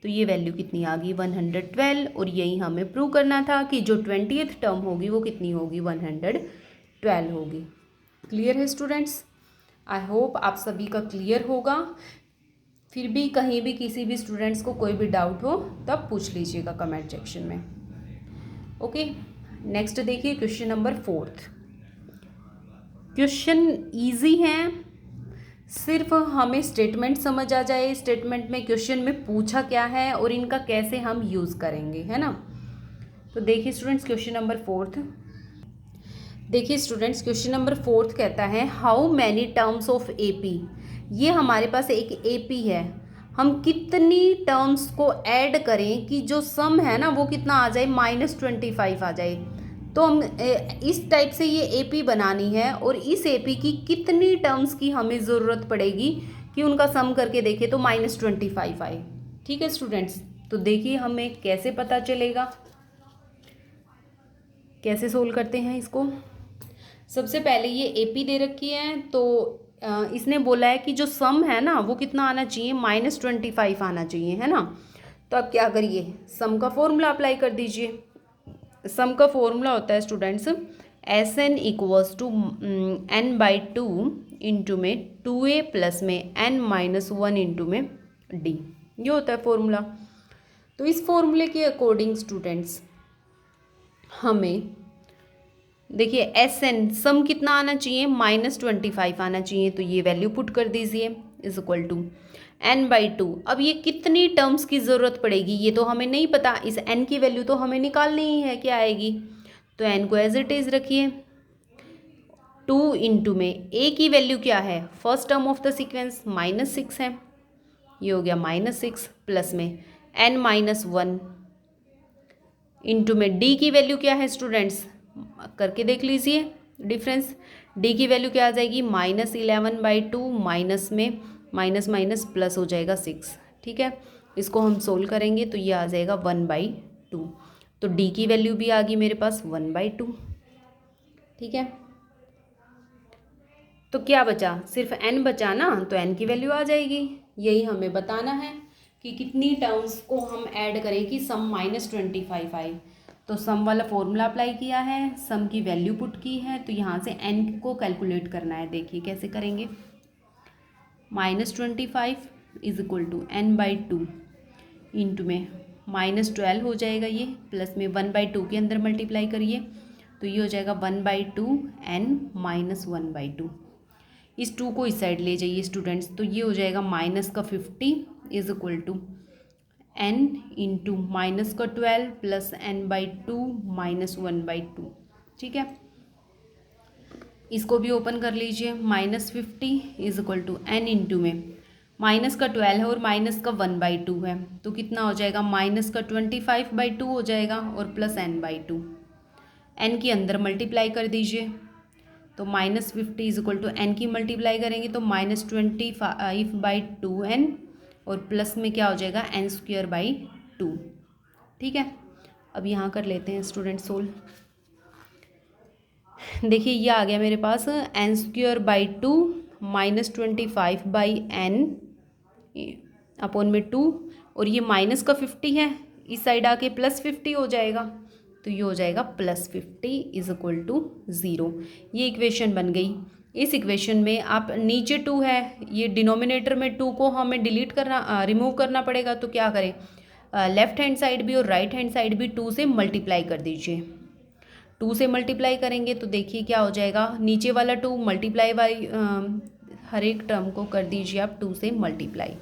तो ये वैल्यू कितनी आ गई, 112। और यही हमें प्रूव करना था कि जो 20th टर्म होगी वो कितनी होगी, 112 होगी। क्लियर है स्टूडेंट्स, आई होप आप सभी का क्लियर होगा। फिर भी कहीं भी किसी भी स्टूडेंट्स को कोई भी डाउट हो तब पूछ लीजिएगा कमेंट सेक्शन में। ओके, नेक्स्ट देखिए क्वेश्चन नंबर 4। क्वेश्चन इजी है, सिर्फ हमें स्टेटमेंट समझ आ जाए, स्टेटमेंट में क्वेश्चन में पूछा क्या है और इनका कैसे हम यूज़ करेंगे, है ना। तो देखिए स्टूडेंट्स क्वेश्चन नंबर 4। देखिए स्टूडेंट्स क्वेश्चन नंबर 4 कहता है how many terms of AP. ये हमारे पास एक एपी है, हम कितनी टर्म्स को ऐड करें कि जो सम है ना वो कितना आ जाए, -25 आ जाए। तो हम इस टाइप से ये एपी बनानी है, और इस एपी की कितनी टर्म्स की हमें ज़रूरत पड़ेगी कि उनका सम करके देखें तो -25 आए। ठीक है स्टूडेंट्स, तो देखिए हमें कैसे पता चलेगा, कैसे सोल्व करते हैं इसको। सबसे पहले ये एपी दे रखी है, तो इसने बोला है कि जो सम है ना वो कितना आना चाहिए, -25 आना चाहिए, है ना। तो अब क्या करिए, सम का फॉर्मूला अप्लाई कर दीजिए। सम का फॉर्मूला होता है students Sn equals to n/2 into में 2a प्लस में n-1 इंटू में d, ये होता है फॉर्मूला। तो इस फॉर्मूले के अकॉर्डिंग स्टूडेंट्स हमें देखिए Sn सम कितना आना चाहिए, -25 आना चाहिए। तो ये वैल्यू पुट कर दीजिए इज इक्वल टू n/2। अब ये कितनी टर्म्स की ज़रूरत पड़ेगी ये तो हमें नहीं पता, इस n की वैल्यू तो हमें निकालनी ही है, क्या आएगी। तो n को एज इट इज़ रखिए, 2 इंटू में a की वैल्यू क्या है, first term of the sequence -6 है, ये हो गया -6 प्लस में n-1 इंटू में d की वैल्यू क्या है स्टूडेंट्स, करके देख लीजिए डिफरेंस। d की वैल्यू क्या आ जाएगी, -11/2 माइनस में माइनस प्लस हो जाएगा 6। ठीक है, इसको हम सोल्व करेंगे तो ये आ जाएगा 1/2। तो d की वैल्यू भी आ गई मेरे पास 1/2। ठीक है, तो क्या बचा, सिर्फ n बचा ना, तो n की वैल्यू आ जाएगी। यही हमें बताना है कि कितनी टर्म्स को हम ऐड करें कि सम -25 आए। तो सम वाला फॉर्मूला अप्लाई किया है, सम की वैल्यू पुट की है, तो यहाँ से n को कैलकुलेट करना है। देखिए कैसे करेंगे, -25 is equal to n/2 into में -12 हो जाएगा ये, प्लस में 1/2 के अंदर मल्टीप्लाई करिए तो ये हो जाएगा 1/2 n-1/2। इस 2 को इस साइड ले जाइए स्टूडेंट्स, तो ये हो जाएगा -50 is equal to n into -12 plus n/2 -1/2। ठीक है, इसको भी ओपन कर लीजिए, -50 is equal to n into में -12 है और -1/2 है, तो कितना हो जाएगा, -25/2 हो जाएगा और प्लस n/2। n की अंदर मल्टीप्लाई कर दीजिए, तो -50 इज इक्वल टू n की मल्टीप्लाई करेंगे तो -25/2n और प्लस में क्या हो जाएगा, n²/2। ठीक है, अब यहाँ कर लेते हैं स्टूडेंट सोल्व। देखिए ये आ गया मेरे पास n²/2 -25/n अपॉन में 2, और ये माइनस का 50 है, इस साइड आके +50 हो जाएगा, तो ये हो जाएगा +50 इज इक्वल टू 0। ये इक्वेशन बन गई। इस इक्वेशन में आप नीचे 2 है, ये डिनोमिनेटर में 2 को हमें डिलीट करना रिमूव करना पड़ेगा, तो क्या करें, लेफ्ट हैंड साइड भी और राइट हैंड साइड भी 2 से मल्टीप्लाई कर दीजिए। 2 से मल्टीप्लाई करेंगे तो देखिए क्या हो जाएगा, नीचे वाला 2 मल्टीप्लाई बाई हर एक टर्म को कर दीजिए आप 2 से मल्टीप्लाई,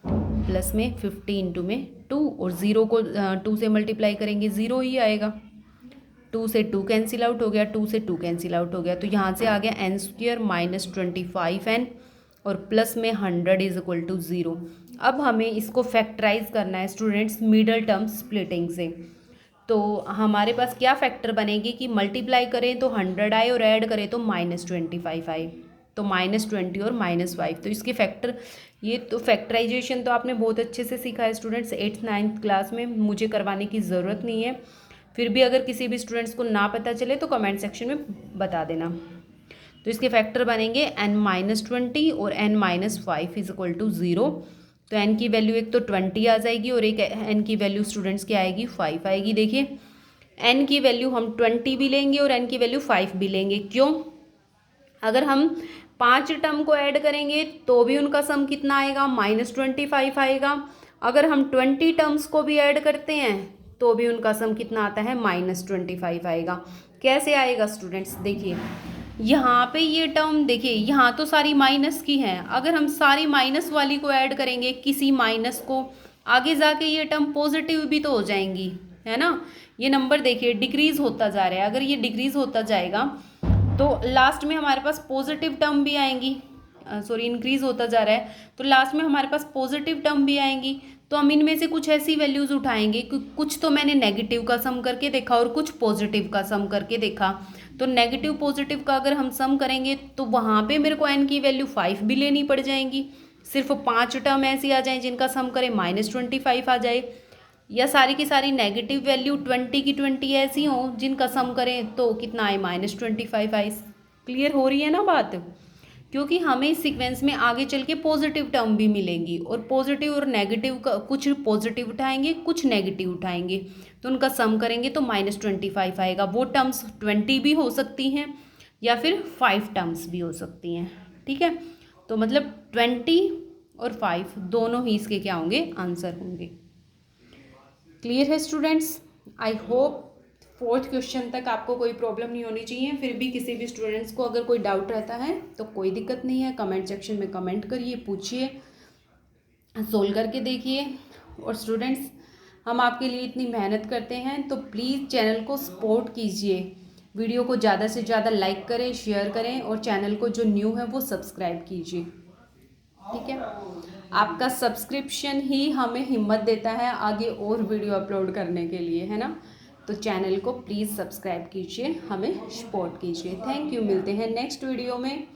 प्लस में 50 इंटू में 2 और 0 को 2 से मल्टीप्लाई करेंगे 0 ही आएगा। 2 से 2 कैंसिल आउट हो गया, 2 से 2 कैंसिल आउट हो गया, तो यहाँ से आ गया n² माइनस 25n और प्लस में 100 इज इक्वल टू 0। अब हमें इसको फैक्टराइज करना है स्टूडेंट्स मिडल टर्म स्प्लिटिंग से। तो हमारे पास क्या फैक्टर बनेगी कि मल्टीप्लाई करें तो 100 आए और ऐड करें तो -25 आए, तो -20 और -5। तो इसके फैक्टर, ये तो फैक्टराइजेशन तो आपने बहुत अच्छे से सीखा है स्टूडेंट्स 8th 9th क्लास में, मुझे करवाने की ज़रूरत नहीं है। फिर भी अगर किसी भी स्टूडेंट्स को ना पता चले तो कमेंट सेक्शन में बता देना। तो इसके फैक्टर बनेंगे n-20 और n-5 इज इक्वल टू 0। तो n की वैल्यू एक तो 20 आ जाएगी और एक n की वैल्यू स्टूडेंट्स क्या आएगी 5 आएगी। देखिए n की वैल्यू हम 20 भी लेंगे और n की वैल्यू 5 भी लेंगे। क्यों? अगर हम 5 टर्म को ऐड करेंगे तो भी उनका सम कितना आएगा -25 आएगा। अगर हम 20 टर्म्स को भी ऐड करते हैं तो भी उनका सम कितना आता है -25 आएगा। कैसे आएगा स्टूडेंट्स? देखिए यहाँ पे ये टर्म देखिए, यहाँ तो सारी माइनस की हैं, अगर हम सारी माइनस वाली को ऐड करेंगे किसी माइनस को, आगे जाके ये टर्म पॉजिटिव भी तो हो जाएंगी, है ना। ये नंबर देखिए डिक्रीज होता जा रहा है, अगर ये डिक्रीज होता जाएगा तो लास्ट में हमारे पास पॉजिटिव टर्म भी आएंगी, सॉरी इंक्रीज होता जा रहा है तो लास्ट में हमारे पास पॉजिटिव टर्म भी आएंगी। तो हम इनमें से कुछ ऐसी वैल्यूज़ उठाएंगे कि कुछ तो मैंने नेगेटिव का सम करके देखा और कुछ पॉजिटिव का सम करके देखा। तो नेगेटिव पॉजिटिव का अगर हम सम करेंगे तो वहाँ पे मेरे को n की वैल्यू 5 भी लेनी पड़ जाएंगी। सिर्फ 5 टर्म ऐसी आ जाए जिनका सम करें -25 आ जाए, या सारी की सारी नेगेटिव वैल्यू 20 की 20 ऐसी हो जिनका सम करें तो कितना आए -25 आए। क्लियर हो रही है ना बात? क्योंकि हमें इस सीक्वेंस में आगे चल के पॉजिटिव टर्म भी मिलेंगी और पॉजिटिव और नेगेटिव का कुछ पॉजिटिव उठाएंगे कुछ नेगेटिव उठाएंगे, तो उनका सम करेंगे तो -25 आएगा। वो टर्म्स 20 भी हो सकती हैं या फिर 5 टर्म्स भी हो सकती हैं, ठीक है। तो मतलब 20 और 5 दोनों ही इसके क्या होंगे, आंसर होंगे। क्लियर है students? I hope 4th question तक आपको कोई प्रॉब्लम नहीं होनी चाहिए। फिर भी किसी भी स्टूडेंट्स को अगर कोई डाउट रहता है तो कोई दिक्कत नहीं है, कमेंट सेक्शन में कमेंट करिए, पूछिए, सोल्व करके देखिए। और स्टूडेंट्स हम आपके लिए इतनी मेहनत करते हैं तो प्लीज़ चैनल को सपोर्ट कीजिए, वीडियो को ज़्यादा से ज़्यादा लाइक करें, शेयर करें और चैनल को जो न्यू है वो सब्सक्राइब कीजिए, ठीक है। आपका सब्सक्रिप्शन ही हमें हिम्मत देता है आगे और वीडियो अपलोड करने के लिए, है ना। तो चैनल को प्लीज़ सब्सक्राइब कीजिए, हमें सपोर्ट कीजिए। थैंक यू, मिलते हैं नेक्स्ट वीडियो में।